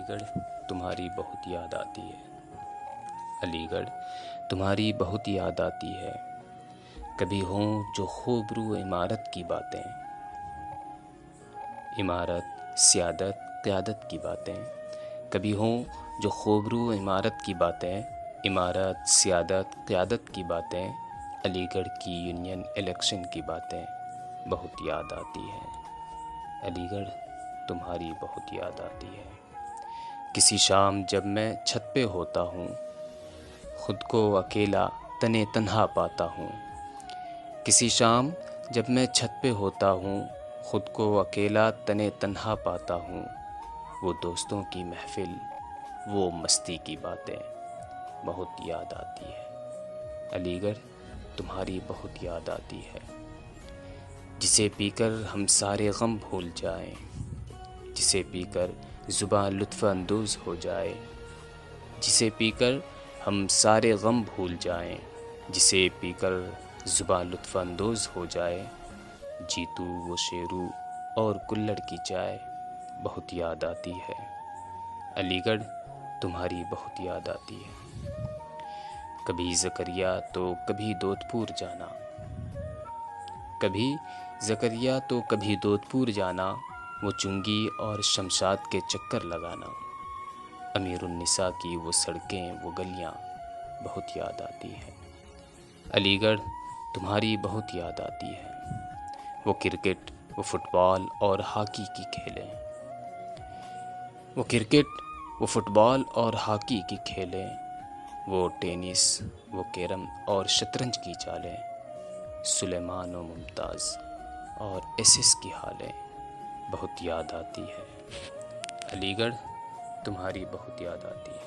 گڑھ تمہاری بہت یاد آتی ہے، علی گڑھ تمہاری بہت یاد آتی ہے۔ کبھی ہوں جو خوب رو عمارت کی باتیں، عمارت سیادت قیادت کی باتیں، کبھی ہوں جو خوب رو عمارت کی باتیں، عمارت سیادت قیادت کی باتیں، علی گڑھ کی یونین الیکشن کی باتیں بہت یاد آتی ہیں، علی گڑھ تمہاری بہت یاد آتی ہے۔ کسی شام جب میں چھت پہ ہوتا ہوں، خود کو اکیلا تنے تنہا پاتا ہوں، کسی شام جب میں چھت پہ ہوتا ہوں، خود کو اکیلا تنے تنہا پاتا ہوں، وہ دوستوں کی محفل وہ مستی کی باتیں بہت یاد آتی ہے، علی گڑھ تمہاری بہت یاد آتی ہے۔ جسے پی کر ہم سارے غم بھول جائیں، جسے پی کر زباں لطف اندوز ہو جائے، جسے پی کر ہم سارے غم بھول جائیں، جسے پی کر زباں لطف اندوز ہو جائے، جیتو وہ شیرو اور کلڑ کی چائے بہت یاد آتی ہے، علی گڑھ تمہاری بہت یاد آتی ہے۔ کبھی زکریا تو کبھی دودھ پور جانا، کبھی زکریا تو کبھی دودھ پور جانا، وہ چنگی اور شمشاد کے چکر لگانا، امیر النساء کی وہ سڑکیں وہ گلیاں بہت یاد آتی ہیں، علی گڑھ تمہاری بہت یاد آتی ہے۔ وہ کرکٹ وہ فٹ بال اور ہاکی کی کھیلیں، وہ کرکٹ وہ فٹ بال اور ہاکی کی کھیلیں، وہ ٹینس وہ کیرم اور شطرنج کی چالیں، سلیمان و ممتاز اور ایس کی حالیں بہت یاد آتی ہے، علی گڑھ تمہاری بہت یاد آتی ہے۔